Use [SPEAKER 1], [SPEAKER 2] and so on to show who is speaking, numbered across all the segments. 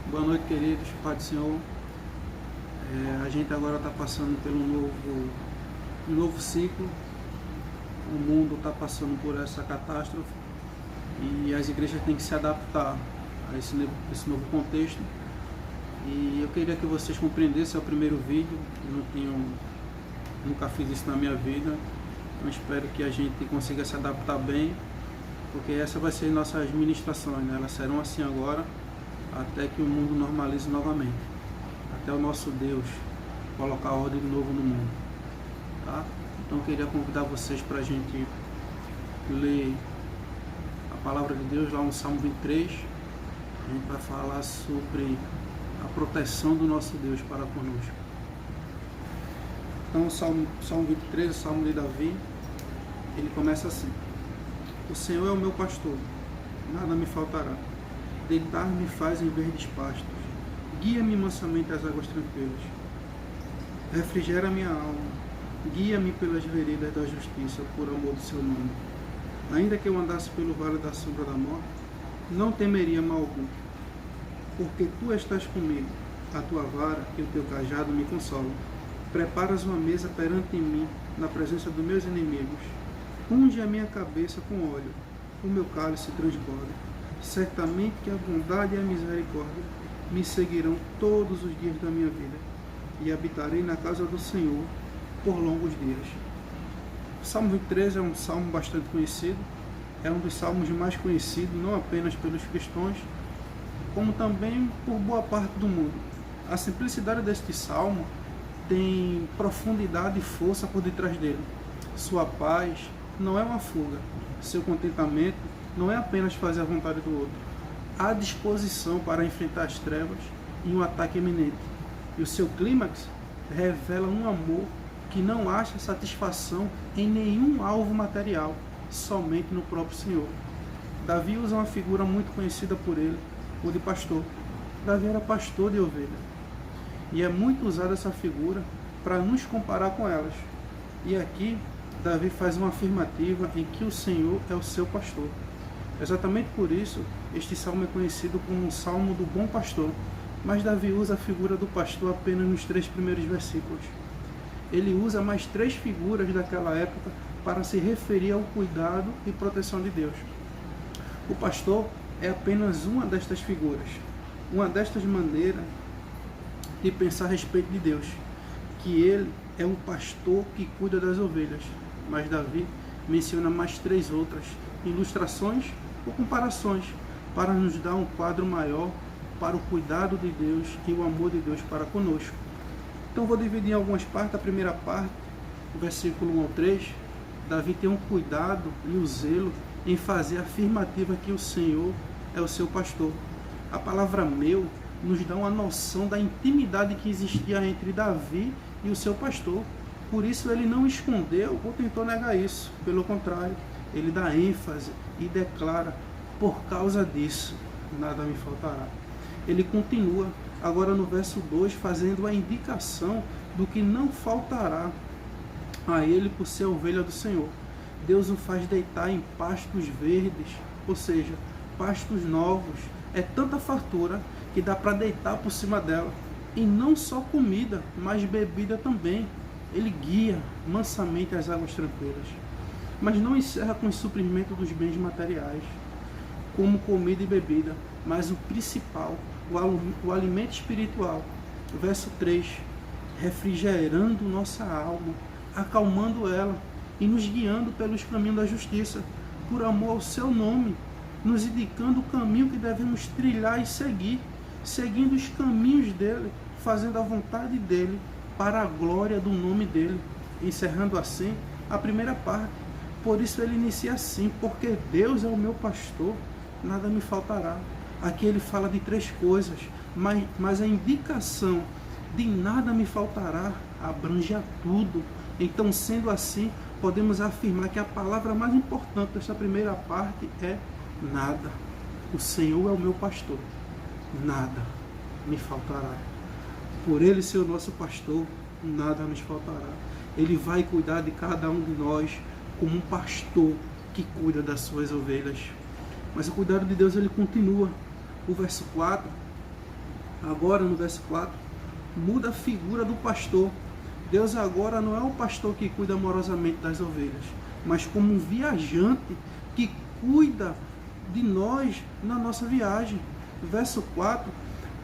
[SPEAKER 1] Boa noite, queridos, Pai do Senhor. A gente agora está passando por um novo ciclo. O mundo está passando por essa catástrofe e as igrejas têm que se adaptar a esse novo contexto. E eu queria que vocês compreendessem, é o primeiro vídeo, nunca fiz isso na minha vida, então espero que a gente consiga se adaptar bem, porque essa vai ser nossas ministrações, né? Elas serão assim agora, até que o mundo normalize novamente, até o nosso Deus colocar ordem de novo no mundo, tá? Então eu queria convidar vocês para a gente ler a palavra de Deus lá no Salmo 23. A gente vai falar sobre a proteção do nosso Deus para conosco. Então o Salmo 23, o Salmo de Davi, ele começa assim: O Senhor é o meu pastor, nada me faltará. Deitar-me faz em verdes pastos, guia-me mansamente às águas tranquilas. Refrigera minha alma, guia-me pelas veredas da justiça, por amor do seu nome. Ainda que eu andasse pelo vale da sombra da morte, não temeria mal algum, porque tu estás comigo, a tua vara e o teu cajado me consolam. Preparas uma mesa perante mim, na presença dos meus inimigos. Unge a minha cabeça com óleo, o meu cálice transborda. Certamente que a bondade e a misericórdia me seguirão todos os dias da minha vida, e habitarei na casa do Senhor por longos dias. O Salmo 23 é um salmo bastante conhecido, é um dos salmos mais conhecidos, não apenas pelos cristãos, como também por boa parte do mundo. A simplicidade deste salmo tem profundidade e força por detrás dele. Sua paz não é uma fuga, seu contentamento não é apenas fazer a vontade do outro. Há disposição para enfrentar as trevas e um ataque iminente. E o seu clímax revela um amor que não acha satisfação em nenhum alvo material, somente no próprio Senhor. Davi usa uma figura muito conhecida por ele, o de pastor. Davi era pastor de ovelha. E é muito usada essa figura para nos comparar com elas. E aqui, Davi faz uma afirmativa em que o Senhor é o seu pastor. Exatamente por isso, este salmo é conhecido como o Salmo do Bom Pastor. Mas Davi usa a figura do pastor apenas nos 3 primeiros versículos. Ele usa mais 3 figuras daquela época para se referir ao cuidado e proteção de Deus. O pastor é apenas uma destas figuras, uma destas maneiras de pensar a respeito de Deus, que ele é um pastor que cuida das ovelhas. Mas Davi menciona mais 3 outras ilustrações ou comparações para nos dar um quadro maior para o cuidado de Deus e o amor de Deus para conosco. Então vou dividir em algumas partes. A primeira parte, o versículo 1 ao 3, Davi tem um cuidado e o zelo em fazer a afirmativa que o Senhor é o seu pastor. A palavra meu nos dá uma noção da intimidade que existia entre Davi e o seu pastor. Por isso ele não escondeu ou tentou negar isso. Pelo contrário, ele dá ênfase e declara: por causa disso, nada me faltará. Ele continua agora no verso 2, fazendo a indicação do que não faltará a ele por ser ovelha do Senhor. Deus o faz deitar em pastos verdes, ou seja, pastos novos. É tanta fartura que dá para deitar por cima dela. E não só comida, mas bebida também. Ele guia mansamente as águas tranquilas. Mas não encerra com o suprimento dos bens materiais, como comida e bebida, mas o principal, o alimento espiritual. Verso 3, refrigerando nossa alma, acalmando ela e nos guiando pelos caminhos da justiça, por amor ao seu nome, nos indicando o caminho que devemos trilhar e seguir, seguindo os caminhos dele, fazendo a vontade dele, para a glória do nome dele. Encerrando assim a primeira parte. Por isso ele inicia assim: porque Deus é o meu pastor, nada me faltará. Aqui ele fala de 3 coisas, mas a indicação de nada me faltará abrange a tudo. Então, sendo assim, podemos afirmar que a palavra mais importante dessa primeira parte é nada. O Senhor é o meu pastor, nada me faltará. Por ele ser o nosso pastor, nada nos faltará. Ele vai cuidar de cada um de nós como um pastor que cuida das suas ovelhas. Mas o cuidado de Deus ele continua. O verso 4 Agora no verso 4, muda a figura do pastor. Deus agora não é o pastor que cuida amorosamente das ovelhas, mas como um viajante que cuida de nós na nossa viagem. Verso 4,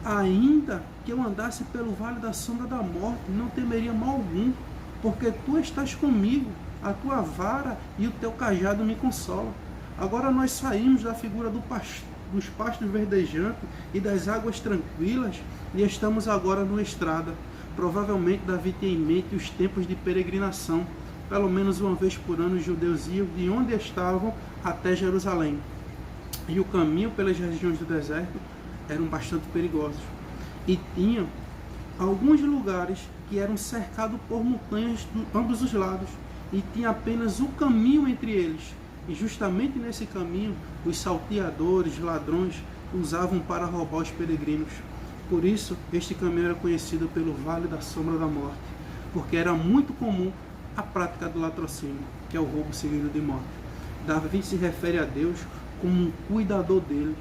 [SPEAKER 1] ainda que eu andasse pelo vale da sombra da morte, não temeria mal algum, porque tu estás comigo, a tua vara e o teu cajado me consolam. Agora nós saímos da figura dos pastos verdejantes e das águas tranquilas e estamos agora numa estrada. Provavelmente Davi tem em mente os tempos de peregrinação. Pelo menos uma vez por ano os judeus iam de onde estavam até Jerusalém. E o caminho pelas regiões do deserto eram bastante perigosos. E tinham alguns lugares que eram cercados por montanhas de ambos os lados. E tinha apenas um caminho entre eles. E justamente nesse caminho, os salteadores, ladrões, usavam para roubar os peregrinos. Por isso, este caminho era conhecido pelo Vale da Sombra da Morte, porque era muito comum a prática do latrocínio, que é o roubo seguido de morte. Davi se refere a Deus como um cuidador dele.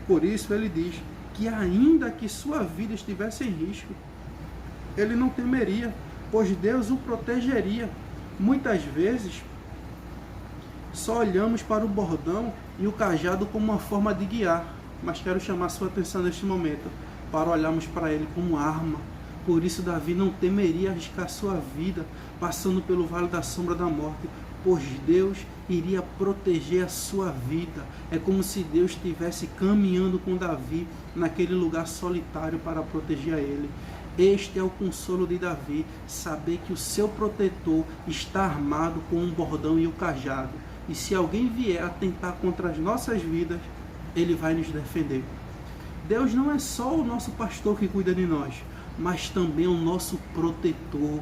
[SPEAKER 1] Por isso ele diz que ainda que sua vida estivesse em risco, ele não temeria, pois Deus o protegeria. Muitas vezes, só olhamos para o bordão e o cajado como uma forma de guiar, mas quero chamar sua atenção neste momento para olharmos para ele como arma. Por isso Davi não temeria arriscar sua vida passando pelo vale da sombra da morte, pois Deus iria proteger a sua vida. É como se Deus estivesse caminhando com Davi naquele lugar solitário para proteger a ele. Este é o consolo de Davi, saber que o seu protetor está armado com um bordão e o cajado. E se alguém vier atentar contra as nossas vidas, ele vai nos defender. Deus não é só o nosso pastor que cuida de nós, mas também o nosso protetor.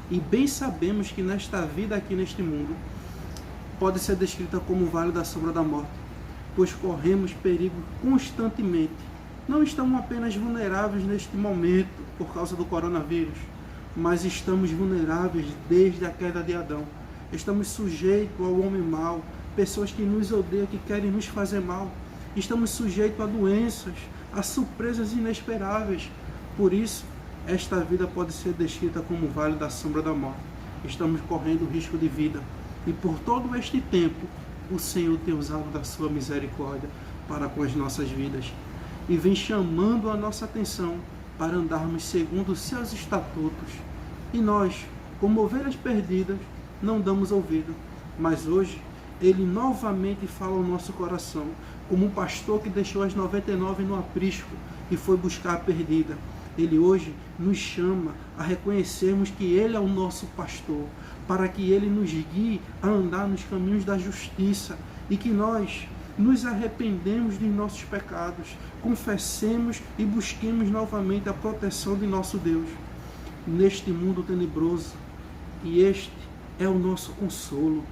[SPEAKER 1] E bem sabemos que nesta vida aqui neste mundo, pode ser descrita como o vale da sombra da morte, pois corremos perigo constantemente. Não estamos apenas vulneráveis neste momento por causa do coronavírus, mas estamos vulneráveis desde a queda de Adão. Estamos sujeitos ao homem mau, pessoas que nos odeiam, que querem nos fazer mal. Estamos sujeitos a doenças, a surpresas inesperáveis. Por isso, esta vida pode ser descrita como o vale da sombra da morte. Estamos correndo risco de vida. E por todo este tempo, o Senhor tem usado da sua misericórdia para com as nossas vidas. E vem chamando a nossa atenção para andarmos segundo os seus estatutos. E nós, como ovelhas perdidas, não damos ouvido. Mas hoje, Ele novamente fala ao nosso coração, como um pastor que deixou as 99 no aprisco e foi buscar a perdida. Ele hoje nos chama a reconhecermos que Ele é o nosso pastor, para que Ele nos guie a andar nos caminhos da justiça e que nós nos arrependemos dos nossos pecados, confessemos e busquemos novamente a proteção de nosso Deus neste mundo tenebroso. E este é o nosso consolo.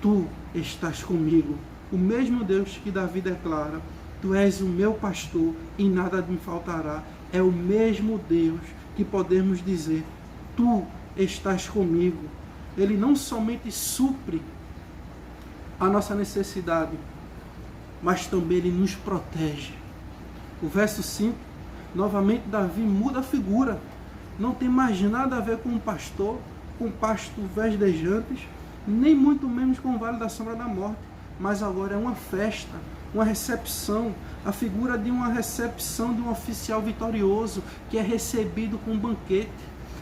[SPEAKER 1] Tu estás comigo. O mesmo Deus que Davi declara, tu és o meu pastor e nada me faltará. É o mesmo Deus que podemos dizer, tu estás comigo. Ele não somente supre a nossa necessidade, mas também Ele nos protege. O verso 5, novamente Davi muda a figura. Não tem mais nada a ver com um pastor, com pasto verdejantes, nem muito menos com o vale da sombra da morte. Mas agora é uma festa, uma recepção, a figura de uma recepção de um oficial vitorioso que é recebido com um banquete.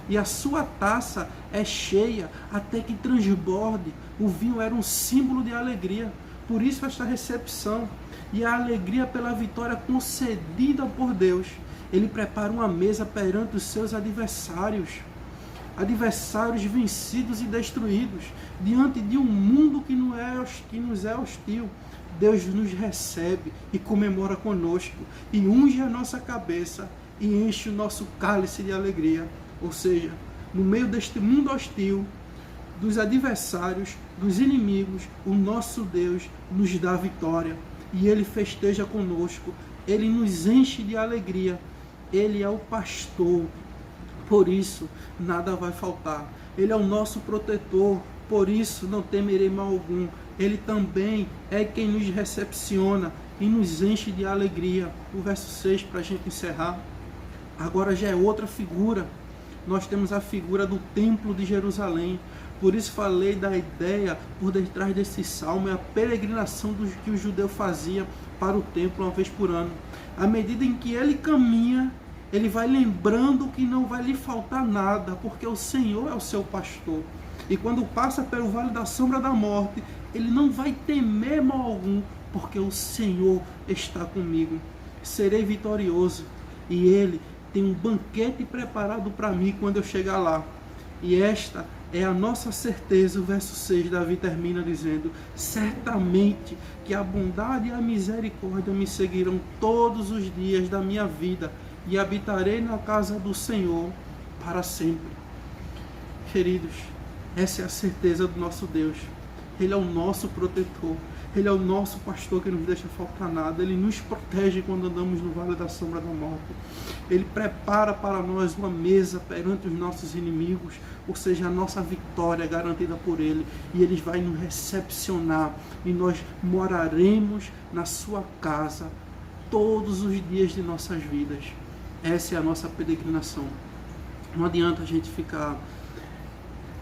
[SPEAKER 1] E a sua taça é cheia até que transborde. O vinho era um símbolo de alegria. Por isso esta recepção e a alegria pela vitória concedida por Deus. Ele prepara uma mesa perante os seus adversários. Adversários vencidos e destruídos. Diante de um mundo que nos é hostil. Deus nos recebe e comemora conosco. E unge a nossa cabeça e enche o nosso cálice de alegria. Ou seja, no meio deste mundo hostil, dos adversários, dos inimigos, o nosso Deus nos dá vitória. E Ele festeja conosco. Ele nos enche de alegria. Ele é o pastor. Por isso, nada vai faltar. Ele é o nosso protetor. Por isso, não temerei mal algum. Ele também é quem nos recepciona e nos enche de alegria. O verso 6, para a gente encerrar. Agora já é outra figura. Nós temos a figura do Templo de Jerusalém. Por isso falei da ideia por detrás desse salmo, é a peregrinação que o judeu fazia para o templo uma vez por ano. À medida em que ele caminha, ele vai lembrando que não vai lhe faltar nada, porque o Senhor é o seu pastor. E quando passa pelo vale da sombra da morte, ele não vai temer mal algum, porque o Senhor está comigo. Serei vitorioso, e ele tem um banquete preparado para mim quando eu chegar lá. E esta é a nossa certeza. O verso 6, Davi termina dizendo: certamente que a bondade e a misericórdia me seguirão todos os dias da minha vida, e habitarei na casa do Senhor para sempre. Queridos, essa é a certeza do nosso Deus. Ele é o nosso protetor. Ele é o nosso pastor que não nos deixa faltar nada. Ele nos protege quando andamos no vale da sombra da morte. Ele prepara para nós uma mesa perante os nossos inimigos, ou seja, a nossa vitória garantida por Ele. E Ele vai nos recepcionar e nós moraremos na sua casa todos os dias de nossas vidas. Essa é a nossa peregrinação. Não adianta a gente ficar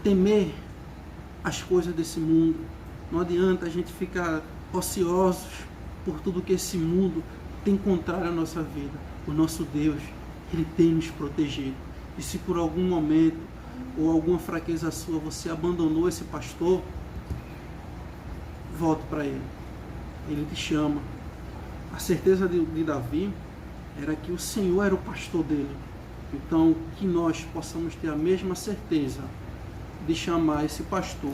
[SPEAKER 1] temer as coisas desse mundo. Não adianta a gente ficar ociosos por tudo que esse mundo tem contrário à nossa vida. O nosso Deus, Ele tem nos protegido. E se por algum momento ou alguma fraqueza sua você abandonou esse pastor, volte para Ele. Ele te chama. A certeza de Davi era que o Senhor era o pastor dele. Então, que nós possamos ter a mesma certeza de chamar esse pastor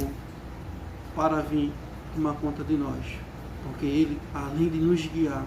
[SPEAKER 1] para vir tomar conta de nós, porque ele, além de nos guiar,